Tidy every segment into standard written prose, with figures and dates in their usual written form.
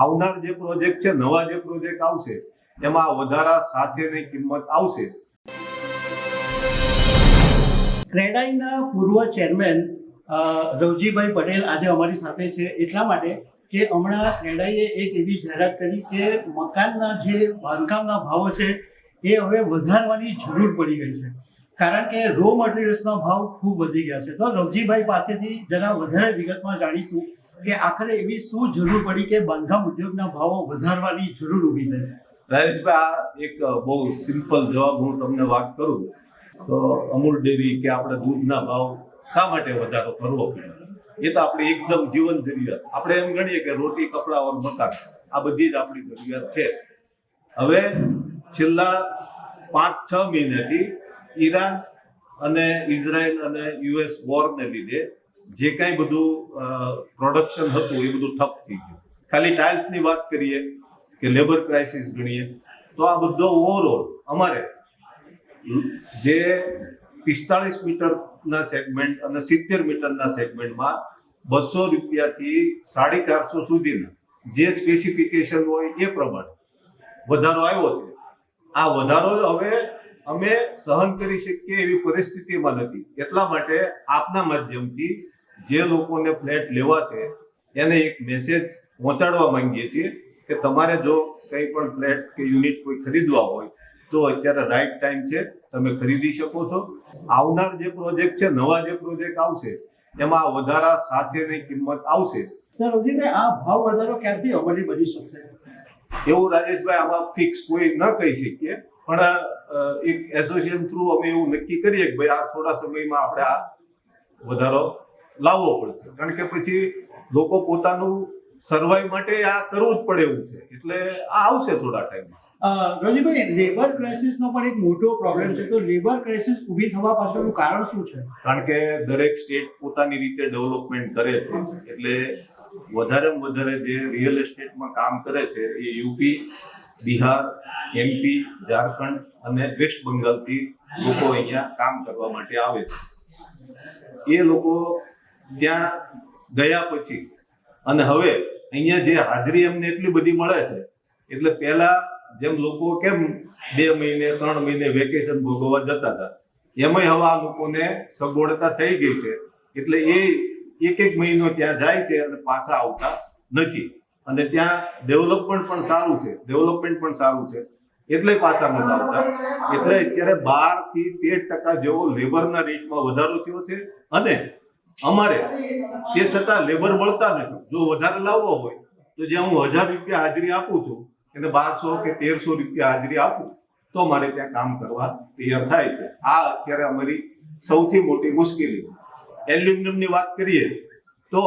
આવનાર જે પ્રોજેક્ટ છે, નવા જે પ્રોજેક્ટ આવશે એમાં વધારા સાથેની કિંમત આવશે. ક્રેડાઈના પૂર્વ ચેરમેન રવજીભાઈ પટેલ આજે અમારી સાથે છે એટલા માટે કે હમણાં ક્રેડાઈએ એક એવી જાહેરાત કરી કે મકાનના જે બાંધકામના ભાવો છે એ હવે વધારવાની જરૂર પડી ગઈ છે, કારણ કે રો મટીરિયલ્સના ભાવ ખૂબ વધી ગયા છે. તો રવજીભાઈ પાસેથી જરા વધારે વિગતમાં જાણીશું કે આખરે એવી શું જરૂર પડી કે બાંધકામ ઉદ્યોગના ભાવો વધારવાની જરૂર ઊભી થઈ. રાજેશભાઈ, આ એક બહુ સિમ્પલ જવાબ હું તમને વાત કરું તો અમૂલ ડેરી કે આપણે દૂધના ભાવ શા માટે વધારો કરવો પડે, એ તો આપણી એકદમ જીવન જરૂરિયાત. આપણે એમ ગણીએ કે રોટી, કપડા ઓર મકાન, આ બધી જ આપણી જરૂરિયાત છે. હવે છેલ્લા 5-6 મહિનાથી ઈરાન અને ઇઝરાયલ અને યુએસ વોરને લીધે જે કાંઈ બધું પ્રોડક્શન હતું એ બધું ઠપ થઈ ગયું. ખાલી ટાઇલ્સની વાત કરીએ કે લેબર ક્રાઇસિસ ગણીએ તો આ બધો ઓવરઓલ અમારે જે 45 મીટરના સેગમેન્ટ અને 70 મીટરના સેગમેન્ટમાં 200 રૂપિયાથી 450 સુધીના જે સ્પેસિફિકેશન હોય એ પ્રમાણે વધારો આવ્યો છે. આ વધારો હવે અમે સહન કરી શકીએ એવી પરિસ્થિતિમાં નથી. એટલા માટે આપના માધ્યમથી જે લોકોને ફ્લેટ લેવા છે એને એક મેસેજ પહોંચાડવા માંગીએ છીએ કે તમારે જો કંઈ પણ ફ્લેટ કે યુનિટ કોઈ ખરીદવા હોય તો અત્યારે રાઈટ ટાઈમ છે, તમે ખરીદી શકો છો. આવનાર જે પ્રોજેક્ટ છે, નવા જે પ્રોજેક્ટ આવશે એમાં વધારા સાથેની કિંમત આવશે. રવજીભાઈ, આ ભાવ વધારો ક્યારથી અમલી બની શકશે? એવું રાજેશભાઈ આમાં ફિક્સ કોઈ ન કહી શકીએ, પણ એક એસોસિએશન થ્રુ અમે એવું નક્કી કરીએ કે ભાઈ આ થોડા સમયમાં આપણે આ વધારો લાવવો પડશે, કારણ કે પછી લોકો પોતાનું સર્વાઈવ માટે આ કરવું જ પડે એવું છે. એટલે આ આવશે થોડા ટાઈમમાં. રવજીભાઈ, લેબર ક્રાઇસિસનો પણ એક મોટો પ્રોબ્લેમ છે, તો લેબર ક્રાઇસિસ ઊભી થવા પાછળનું કારણ શું છે? કારણ કે દરેક સ્ટેટ પોતાની રીતે ડેવલપમેન્ટ કરે છે, એટલે વધારેમાં વધારે જે રિયલ એસ્ટેટમાં કામ કરે છે એ યુપી, બિહાર, એમપી, ઝારખંડ અને વેસ્ટ બંગાળથી લોકો અહીંયા કામ કરવા માટે આવે છે. એ લોકો ત્યાં ગયા પછી અને હવે અહીંયા જે હાજરી એમને એટલી બધી મળે છે, એટલે પહેલા જેમ લોકો કેમ 2 મહિને 3 મહિને વેકેશન ભોગવવા જતા હતા, એમાંય હવે આ લોકોને સગવડતા થઈ ગઈ છે. એટલે એ એક મહિનો ત્યાં જાય છે અને પાછા આવતા નથી. અને ત્યાં ડેવલપમેન્ટ પણ સારું છે એટલે પાછા નથી આવતા. એટલે અત્યારે 12 થી 13% જેવો લેબરના રેટમાં વધારો થયો છે અને અમારે તે છતાં લેબર મળતા નથી. જો વધારે લાવવો હોય તો જ્યાં હું 1000 રૂપિયા હાજરી આપું છું એને 1200 કે 1300 રૂપિયા હાજરી આપું તો મારે ત્યાં કામ કરવા તૈયાર થાય છે. આ અત્યારે અમારી સૌથી મોટી મુશ્કેલી છે. એલ્યુમિનિયમની વાત કરીએ તો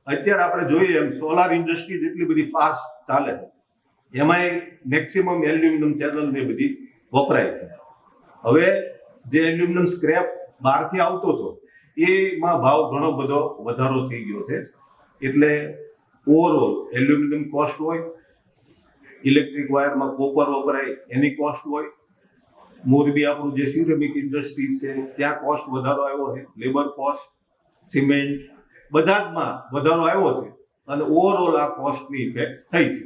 અત્યારે આપણે જોઈએ એમ સોલાર ઇન્ડસ્ટ્રી જેટલી બધી ફાસ્ટ ચાલે છે, એમાંય મેક્સિમમ એલ્યુમિનિયમ ચેનલ ને બધી વપરાય છે. હવે જે એલ્યુમિનિયમ સ્ક્રેપ બહારથી આવતો હતો એમાં ભાવ ઘણો બધો વધારો થઈ ગયો છે. એટલે ઓવરઓલ એલ્યુમિનિયમ કોસ્ટ હોય, ઇલેક્ટ્રિક વાયરમાં કોપર વપરાય એની કોસ્ટ હોય, મોરબી આપણું જે સિરેમિક ઇન્ડસ્ટ્રીઝ છે ત્યાં કોસ્ટ વધારો આવ્યો છે, લેબર કોસ્ટ, સિમેન્ટ બધામાં વધારો આવ્યો છે અને ઓવરઓલ આ કોસ્ટની ઇફેક્ટ થઈ છે.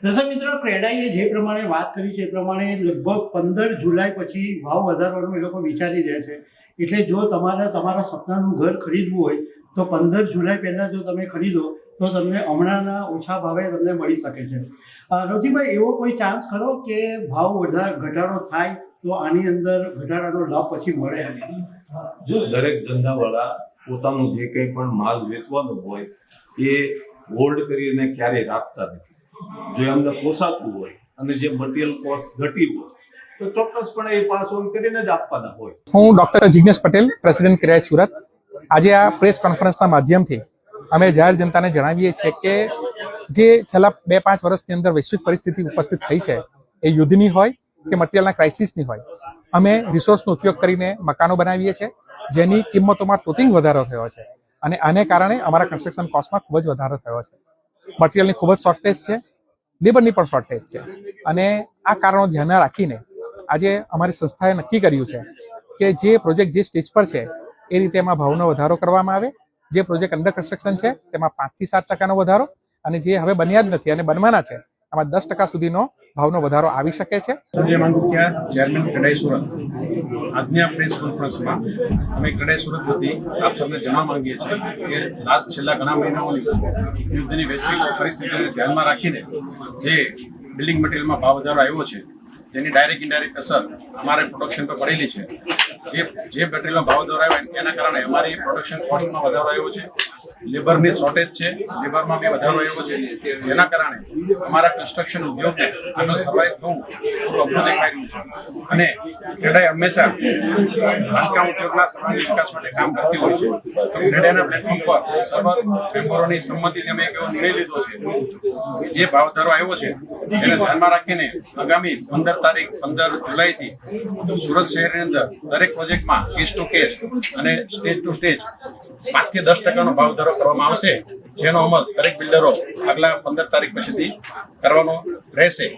દર્શક મિત્રો, ક્રેડાઈએ જે પ્રમાણે વાત કરી છે એ પ્રમાણે લગભગ 15 જુલાઈ પછી ભાવ વધારવાનું એ લોકો વિચારી રહ્યા છે. એટલે જો તમારે તમારા સપનાનું ઘર ખરીદવું હોય તો 15 જુલાઈ પહેલાં જો તમે ખરીદો તો તમને હમણાંના ઓછા ભાવે તમને મળી શકે છે. રવજીભાઈ, એવો કોઈ ચાન્સ ખરો કે ભાવ ઘટાડો થાય તો આની અંદર ઘટાડાનો લાભ પછી મળે? જો દરેક ધંધાવાળા પોતાનું જે કંઈ પણ માલ વેચવાનું હોય એ હોલ્ડ કરીને ક્યારેય રાખતા નથી. જો એમને પોસાતું હોય અને જે મટીરિયલ કોસ્ટ ઘટી હોય તો ચોક્કસપણે એ પાસ ઓન કરીને જ આપવાના હોય. હું ડોક્ટર જિગ્નેશ પટેલ, પ્રેસિડેન્ટ ક્રેડાઈ સુરત. આજે આ પ્રેસ કોન્ફરન્સના માધ્યમથી અમે જાહેર જનતાને જણાવીએ છીએ કે જે છેલ્લા 2-5 વર્ષની અંદર વૈશ્વિક પરિસ્થિતિ ઉપસ્થિત થઈ છે, એ યુદ્ધની હોય કે મટીરિયલના ક્રાઇસિસની હોય, અમે રિસોર્સનો ઉપયોગ કરીને મકાનો બનાવીએ છીએ જેની કિંમતોમાં તોતિંગ વધારો થયો છે અને આને કારણે અમારા કન્સ્ટ્રક્શન કોસ્ટમાં ખૂબ જ વધારો થયો છે. મટીરિયલની ખૂબ જ શોર્ટેજ છે, લેબરની પણ શોર્ટેજ છે અને આ કારણો ધ્યાનમાં રાખીને આજે અમારી સંસ્થાએ નક્કી કર્યું છે કે જે પ્રોજેક્ટ જે સ્ટેજ પર છે એ રીતે એમાં ભાવનો વધારો કરવામાં આવે. જે પ્રોજેક્ટ અંડર કન્સ્ટ્રક્શન છે તેમાં 5 થી 7% વધારો અને જે હવે બન્યા જ નથી અને બનવાના છે આમાં 10% સુધીનો ભાવનો વધારો આવી શકે છે. સંજય માંગુકિયા, ચેરમેન ક્રેડાઈ સુરત. આજની આ પ્રેસ કોન્ફરન્સમાં અમે ક્રેડાઈ સુરત વતી આપ સૌને જણાવવા માંગીએ છીએ કે છેલ્લા ઘણા મહિનાઓની યુદ્ધની વૈશ્વિક પરિસ્થિતિને ધ્યાનમાં રાખીને જે બિલ્ડિંગ મટીરિયલમાં ભાવ વધારો આવ્યો છે તેની ડાયરેક્ટ ઇનડાયરેક્ટ અસર અમારે પ્રોડક્શન પર પડેલી છે. જે મટીરિયલમાં ભાવ વધારો આવ્યો એના કારણે અમારી પ્રોડક્શન કોસ્ટમાં વધારો આવ્યો છે. લેબરની શોર્ટેજ છે, લેબરમાં બી વધારો આવ્યો છે, જેના કારણે અમારા કન્સ્ટ્રક્શન ઉદ્યોગને આગળ સર્વાઈવ થવું થોડું અઘરું દેખાઈ રહ્યું છે. અને ક્રેડાઈ હંમેશા બાંધકામ ઉદ્યોગના સર્વાંગી વિકાસ માટે કામ કરતી હોય છે. તો ક્રેડાઈના પ્લેટફોર્મ પર સર્વ મેમ્બરોની સંમતિથી અમે એક એવો નિર્ણય લીધો છે કે જે ભાવ વધારો આવ્યો છે એને ધ્યાનમાં રાખીને આગામી 15 જુલાઈથી સુરત શહેરની અંદર દરેક પ્રોજેક્ટમાં કેસ ટુ કેસ અને સ્ટેજ ટુ સ્ટેજ 5 થી 10% ભાવ વધારો કરવામાં આવશે, જેનો અમલ દરેક બિલ્ડરો આગલા 15 તારીખ પછીથી કરવાનો રહેશે.